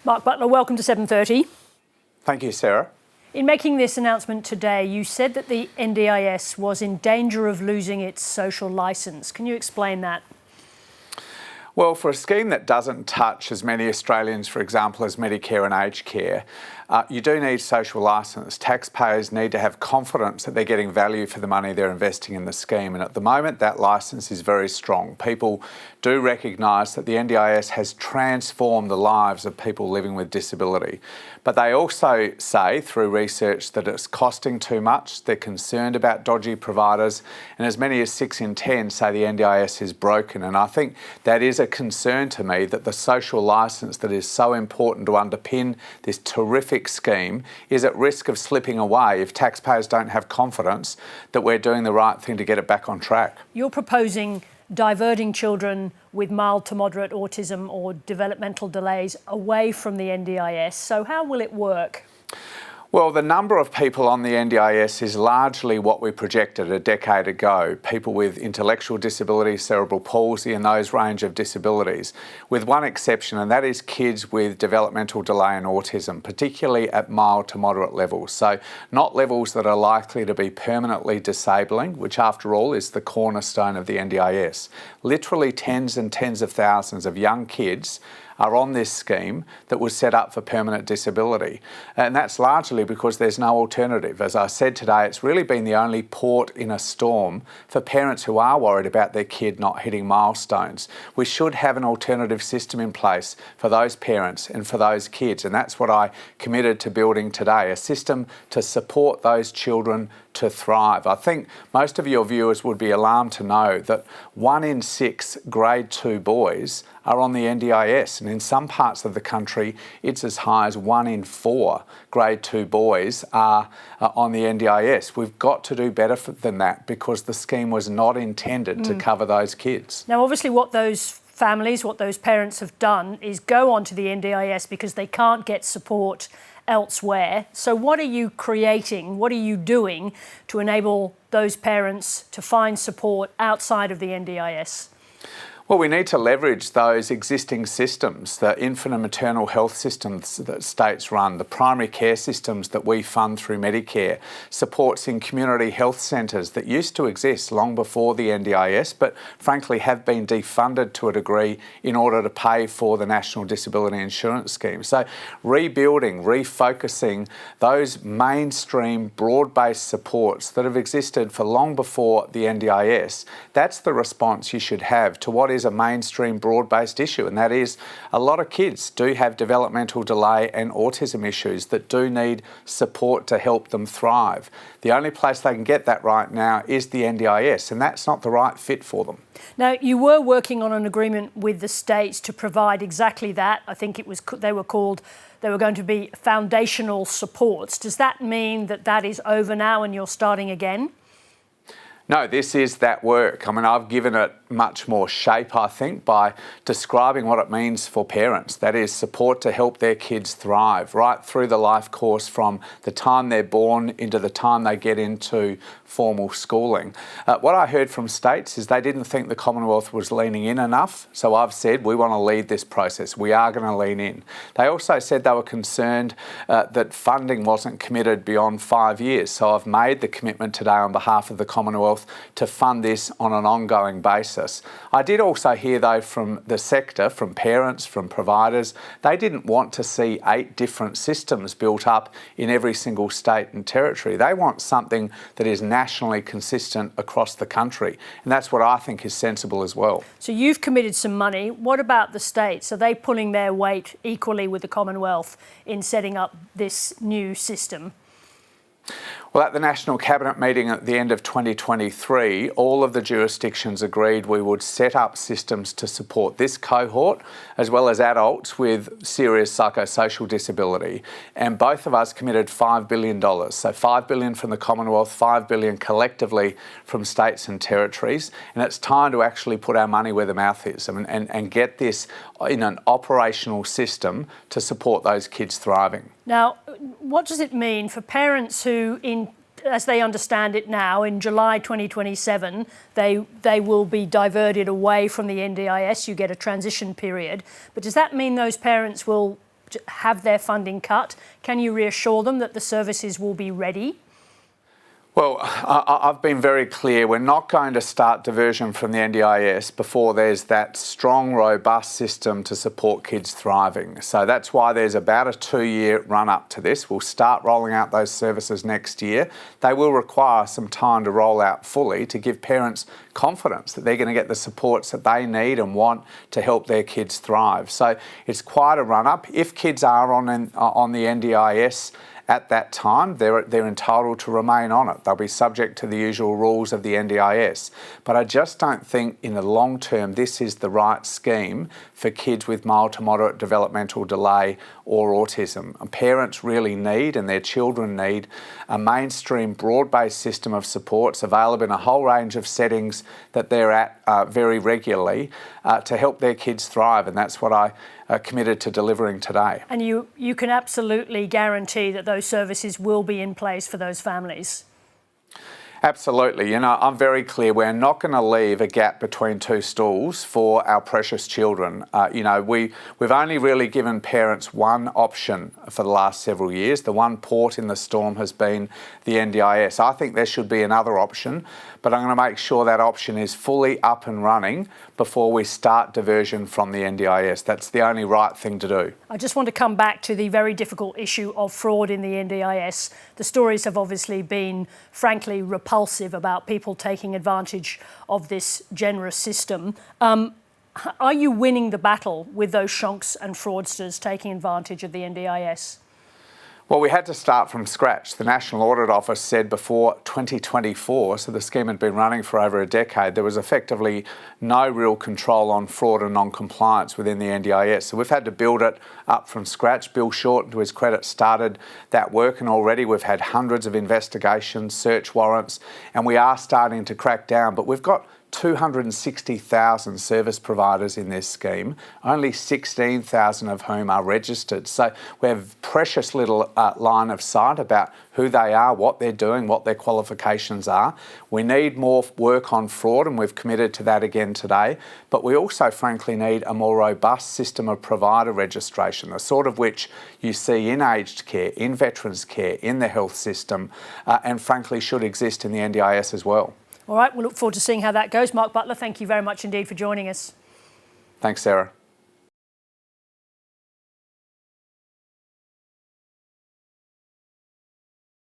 Mark Butler, welcome to 7:30. Thank you, Sarah. In making this announcement today, you said that the NDIS was in danger of losing its social licence. Can you explain that? Well, for a scheme that doesn't touch as many Australians, for example, as Medicare and aged care, you do need social licence. Taxpayers need to have confidence that they're getting value for the money they're investing in the scheme. And at the moment, that licence is very strong. People do recognise that the NDIS has transformed the lives of people living with disability. But they also say through research that it's costing too much. They're concerned about dodgy providers. And as many as 6 in 10 say the NDIS is broken. And I think that is a concern to me, that the social licence that is so important to underpin this terrific scheme is at risk of slipping away if taxpayers don't have confidence that we're doing the right thing to get it back on track. You're proposing diverting children with mild to moderate autism or developmental delays away from the NDIS. So how will it work? Well, the number of people on the NDIS is largely what we projected a decade ago. People with intellectual disability, cerebral palsy and those range of disabilities, with one exception, and that is kids with developmental delay and autism, particularly at mild to moderate levels. So not levels that are likely to be permanently disabling, which after all is the cornerstone of the NDIS. Literally tens and tens of thousands of young kids are on this scheme that was set up for permanent disability. And that's largely because there's no alternative. As I said today, it's really been the only port in a storm for parents who are worried about their kid not hitting milestones. We should have an alternative system in place for those parents and for those kids. And that's what I committed to building today, a system to support those children to thrive. I think most of your viewers would be alarmed to know that 1 in 6 grade 2 boys are on the NDIS, and in some parts of the country it's as high as 1 in 4 grade 2 boys are on the NDIS. We've got to do better than that, because the scheme was not intended to cover those kids. Now, obviously what those families, what those parents have done is go onto the NDIS because they can't get support elsewhere. So what are you creating, what are you doing to enable those parents to find support outside of the NDIS? Well, we need to leverage those existing systems, the infant and maternal health systems that states run, the primary care systems that we fund through Medicare, supports in community health centres that used to exist long before the NDIS, but frankly have been defunded to a degree in order to pay for the National Disability Insurance Scheme. So rebuilding, refocusing those mainstream broad-based supports that have existed for long before the NDIS, that's the response you should have to what is a mainstream broad-based issue, and that is a lot of kids do have developmental delay and autism issues that do need support to help them thrive. The only place they can get that right now is the NDIS, and that's not the right fit for them. Now, you were working on an agreement with the states to provide exactly that. I think they were going to be foundational supports. Does that mean that that is over now and you're starting again? No, this is that work. I mean, I've given it much more shape, I think, by describing what it means for parents. That is support to help their kids thrive right through the life course, from the time they're born into the time they get into formal schooling. What I heard from states is they didn't think the Commonwealth was leaning in enough. So I've said we want to lead this process. We are going to lean in. They also said they were concerned that funding wasn't committed beyond 5 years. So I've made the commitment today on behalf of the Commonwealth to fund this on an ongoing basis. I did also hear, though, from the sector, from parents, from providers, they didn't want to see 8 different systems built up in every single state and territory. They want something that is nationally consistent across the country, and that's what I think is sensible as well. So you've committed some money. What about the states? Are they pulling their weight equally with the Commonwealth in setting up this new system? Well, at the National Cabinet meeting at the end of 2023, all of the jurisdictions agreed we would set up systems to support this cohort, as well as adults with serious psychosocial disability. And both of us committed $5 billion. So $5 billion from the Commonwealth, $5 billion collectively from states and territories. And it's time to actually put our money where the mouth is and get this in an operational system to support those kids thriving. Now, what does it mean for parents who, as they understand it now, in July 2027, they will be diverted away from the NDIS? You get a transition period. But does that mean those parents will have their funding cut. Can you reassure them that the services will be ready? Well, I've been very clear. We're not going to start diversion from the NDIS before there's that strong, robust system to support kids thriving. So that's why there's about a 2-year run-up to this. We'll start rolling out those services next year. They will require some time to roll out fully to give parents confidence that they're going to get the supports that they need and want to help their kids thrive. So it's quite a run-up. If kids are on the NDIS at that time, they're entitled to remain on it. They'll be subject to the usual rules of the NDIS. But I just don't think in the long term this is the right scheme for kids with mild to moderate developmental delay or autism. And parents really need, and their children need, a mainstream broad-based system of supports available in a whole range of settings that they're at very regularly to help their kids thrive. And that's what I committed to delivering today. And you can absolutely guarantee that those services will be in place for those families? Absolutely. You know, I'm very clear. We're not going to leave a gap between two stools for our precious children. You know, we've only really given parents one option for the last several years. The one port in the storm has been the NDIS. I think there should be another option, but I'm going to make sure that option is fully up and running before we start diversion from the NDIS. That's the only right thing to do. I just want to come back to the very difficult issue of fraud in the NDIS. The stories have obviously been, frankly, repulsive about people taking advantage of this generous system. Are you winning the battle with those shonks and fraudsters taking advantage of the NDIS? Well, we had to start from scratch. The National Audit Office said before 2024, so the scheme had been running for over a decade, there was effectively no real control on fraud and non-compliance within the NDIS. So we've had to build it up from scratch. Bill Shorten, to his credit, started that work, and already we've had hundreds of investigations, search warrants, and we are starting to crack down. But we've got 260,000 service providers in this scheme, only 16,000 of whom are registered. So we have precious little line of sight about who they are, what they're doing, what their qualifications are. We need more work on fraud, and we've committed to that again today. But we also, frankly, need a more robust system of provider registration, the sort of which you see in aged care, in veterans care, in the health system, and frankly should exist in the NDIS as well. All right, we'll look forward to seeing how that goes. Mark Butler, thank you very much indeed for joining us. Thanks, Sarah.